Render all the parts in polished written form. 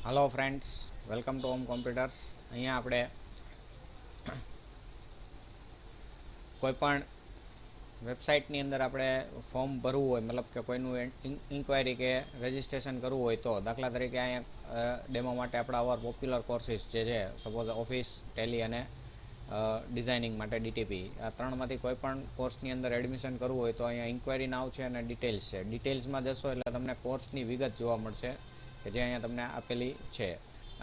Hello friends, welcome to home computers. Uh આપણે कोईपण वेबसाइटनी अंदर આપણે फॉर्म भरવું હોય, मतलब કે કોઈનું ઇન્ક્વાયરી કે રજિસ્ટ્રેશન કરવું હોય તો દાખલા તરીકે અહીંયા ડેમો માટે આપણા આવા પોપ્યુલર કોર્સીસ જે છે, સપોઝ ઓફિસ, ટેલી અને ડિઝાઇનિંગ માટે ડીટીપી, આ ત્રણમાંથી કોઈ પણ કોર્સની અંદર એડમિશન કરવું હોય તો અહીંયા ઇન્ક્વાયરી નાવ છે અને ડિટેલ્સ છે. ડિટેલ્સમાં જશો એટલે તમને કોર્સની વિગત જોવા મળશે કે જે અહીંયા તમને આપેલી છે.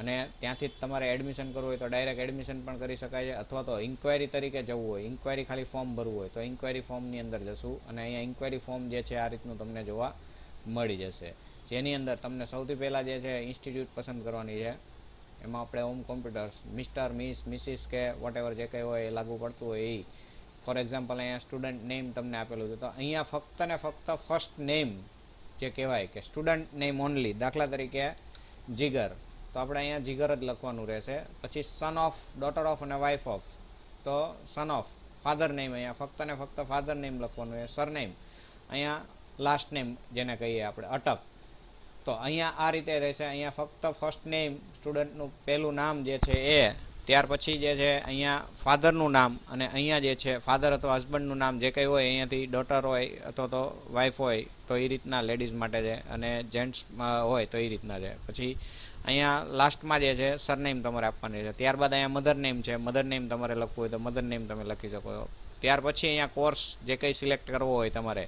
અને ત્યાંથી જ તમારે એડમિશન કરવું હોય તો ડાયરેક્ટ એડમિશન પણ કરી શકાય છે, અથવા તો ઇન્ક્વાયરી તરીકે જવું હોય, ઇન્ક્વાયરી ખાલી ફોર્મ ભરવું હોય તો ઇન્ક્વાયરી ફોર્મની અંદર જશું અને અહીંયા ઇન્ક્વાયરી ફોર્મ જે છે આ રીતનું તમને જોવા મળી જશે, જેની અંદર તમને સૌથી પહેલાં જે છે ઇન્સ્ટિટ્યૂટ પસંદ કરવાની છે. એમાં આપણે home computers mister, miss, missis કે વોટ એવર જે કંઈ હોય એ લાગુ પડતું હોય એ. ફોર એક્ઝામ્પલ અહીંયા સ્ટુડન્ટ નેમ તમને આપેલું છે તો અહીંયા ફક્ત ને ફક્ત ફર્સ્ટ નેમ જે કહેવાય કે સ્ટુડન્ટ નેમ ઓનલી, દાખલા તરીકે જીગર, તો આપણે અહીંયા જીગર જ લખવાનું રહેશે. પછી સન ઓફ, ડોટર ઓફ અને વાઇફ ઓફ, તો સન ઓફ, ફાધર નેમ અહીંયા ફક્ત ને ફક્ત ફાધર નેમ લખવાનું છે. સરનેમ અહીંયા લાસ્ટ નેમ જેને કહીએ આપણે અટક, તો અહીંયા આ રીતે રહેશે. અહીંયા ફક્ત ફર્સ્ટ નેમ, સ્ટુડન્ટનું પહેલું નામ જે છે એ, ત્યાર પછી જે છે અહીંયા ફાધરનું નામ, અને અહીંયા જે છે ફાધર અથવા હસબન્ડનું નામ જે કંઈ હોય, અહીંયાથી ડોટર હોય અથવા તો વાઇફ હોય તો એ રીતના લેડીઝ માટે છે, અને જેન્ટ્સમાં હોય તો એ રીતના છે. પછી અહીંયા લાસ્ટમાં જે છે સરનેમ તમારે આપવાની છે. ત્યારબાદ અહીંયા મધર નેમ છે, મધર નેમ તમારે લખવું હોય તો મધર નેમ તમે લખી શકો છો. ત્યાર પછી અહીંયા કોર્સ જે કંઈ સિલેક્ટ કરવો હોય તમારે,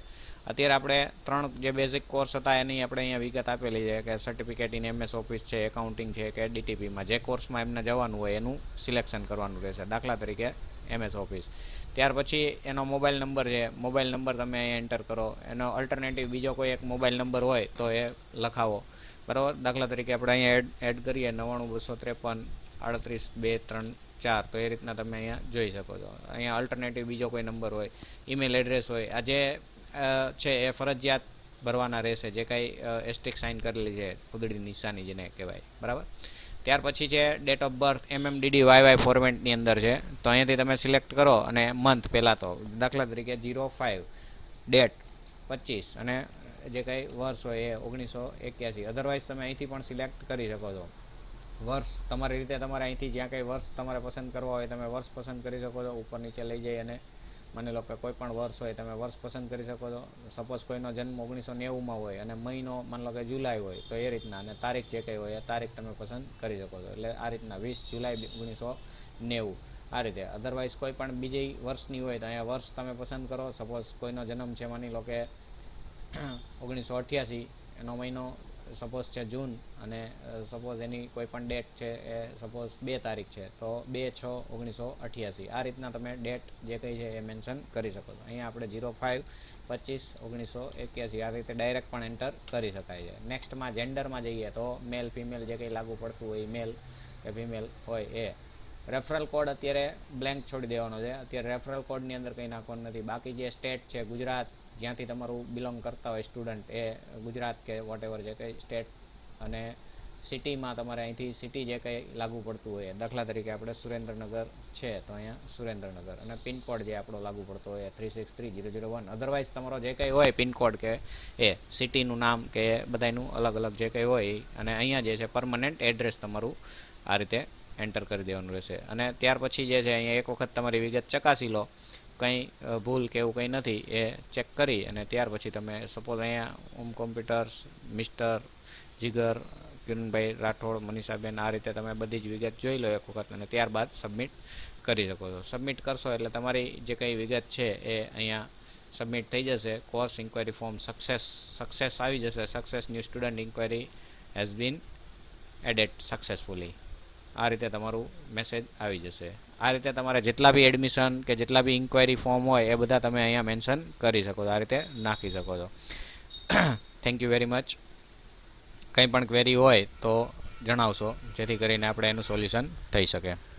અત્યારે આપણે ત્રણ જે બેઝિક કોર્સ હતા એની આપણે અહીંયા વિગત આપેલી છે કે સર્ટિફિકેટ ઇન MS ઓફિસ છે, એકાઉન્ટિંગ છે કે ડીટીપીમાં જે કોર્સમાં એમને જવાનું હોય એનું સિલેક્શન કરવાનું રહેશે, દાખલા તરીકે MS ઓફિસ. ત્યાર પછી એનો મોબાઈલ નંબર છે, મોબાઈલ નંબર તમે અહીંયા એન્ટર કરો. એનો અલ્ટરનેટિવ બીજો કોઈ એક મોબાઈલ નંબર હોય તો એ લખાવો, બરાબર. દાખલા તરીકે આપણે અહીંયા એડ કરીએ 99 253 38 234, તો એ રીતના તમે અહીંયા જોઈ શકો છો. અહીંયા અલ્ટરનેટિવ બીજો કોઈ નંબર હોય, ઈમેલ એડ્રેસ હોય, આ જે છે એ ફરજિયાત ભરવાના રહેશે, જે કાંઈ એસ્ટિક સાઇન કરેલી છે, ફૂદડી નિશાની જેને કહેવાય, બરાબર. ત્યાર પછી છે ડેટ ઓફ બર્થ MMDDYY ફોર્મેટની અંદર છે, તો અહીંયાથી તમે સિલેક્ટ કરો અને મંથ પહેલાં તો દાખલા તરીકે 05, ડેટ 25 અને જે કંઈ વર્ષ હોય એ 1981. અધરવાઇઝ તમે અહીંથી પણ સિલેક્ટ કરી શકો છો. વર્ષ તમારી રીતે તમારે અહીંથી જ્યાં કંઈ વર્ષ તમારે પસંદ કરવા હોય તમે વર્ષ પસંદ કરી શકો છો. ઉપર નીચે લઈ જઈ અને માની લો કે કોઈ પણ વર્ષ હોય તમે વર્ષ પસંદ કરી શકો છો. સપોઝ કોઈનો જન્મ 1990માં હોય અને મહિનો માની લો કે જુલાઈ હોય તો એ રીતના, અને તારીખ જે કંઈ હોય એ તારીખ તમે પસંદ કરી શકો છો. એટલે આ રીતના 20 જુલાઈ 1990 આ રીતે. અધરવાઇઝ કોઈ પણ બીજી વર્ષની હોય તો અહીંયા વર્ષ તમે પસંદ કરો. સપોઝ કોઈનો જન્મ છે માની લો કે 1988, એનો મહિનો સપોઝ છે જૂન, અને સપોઝ એની કોઈ પણ ડેટ છે એ સપોઝ 2 તારીખ છે તો 2/6/1988. આ રીતના તમે ડેટ જે કંઈ છે એ મેન્શન કરી શકો છો. અહીંયા આપણે 05/25/1981 આ રીતે ડાયરેક્ટ પણ એન્ટર કરી શકાય છે. નેક્સ્ટમાં જેન્ડરમાં જઈએ તો મેલ ફિમેલ જે કંઈ લાગુ પડતું હોય, મેલ કે ફિમેલ હોય એ. રેફરલ કોડ અત્યારે બ્લેન્ક છોડી દેવાનો છે. અત્યારે રેફરલ કોડની અંદર કંઈ નાખવાનું નથી. બાકી જે સ્ટેટ છે, ગુજરાત, જ્યાંથી તમારું બિલોંગ કરતા હોય સ્ટુડન્ટ એ ગુજરાત કે વોટ એવર જે કંઈ સ્ટેટ, અને સિટીમાં તમારે અહીંથી સિટી જે કંઈ લાગુ પડતું હોય, દાખલા તરીકે આપણે સુરેન્દ્રનગર છે તો અહીંયા સુરેન્દ્રનગર, અને પિનકોડ જે આપણો લાગુ પડતો હોય 363001. અધરવાઇઝ તમારો જે કંઈ હોય પિનકોડ કે એ સિટીનું નામ કે બધાનું અલગ અલગ જે કંઈ હોય, અને અહીંયા જે છે પરમનન્ટ એડ્રેસ તમારું આ રીતે એન્ટર કરી દેવાનું રહેશે. અને ત્યાર પછી જે છે અહીંયા એક વખત તમારી વિગત ચકાસી લો, કંઈ ભૂલ કે એવું કંઈ નથી એ ચેક કરી, અને ત્યાર પછી તમે સપોઝ અહીંયા હોમ કોમ્પ્યુટર્સ મિસ્ટર જીગર, કિરણભાઈ રાઠોડ, મનીષાબેન, આ રીતે તમે બધી જ વિગત જોઈ લો એક વખત, અને ત્યારબાદ સબમિટ કરી શકો છો. સબમિટ કરશો એટલે તમારી જે કંઈ વિગત છે એ અહીંયા સબમિટ થઈ જશે. કોર્સ ઇન્ક્વાયરી ફોર્મ સક્સેસ આવી જશે. Success new student inquiry has been added successfully. આ રીતે તમારું મેસેજ આવી જશે. આ રીતે તમારે જેટલા બી એડમિશન કે જેટલા બી ઇન્ક્વાયરી ફોર્મ હોય એ બધા તમે અહીંયા મેન્શન કરી શકો છો, આ રીતે નાખી શકો છો. Thank you very much. કંઈ પણ ક્વેરી હોય તો જણાવશો, જેથી કરીને આપણે એનું સોલ્યુશન થઈ શકે.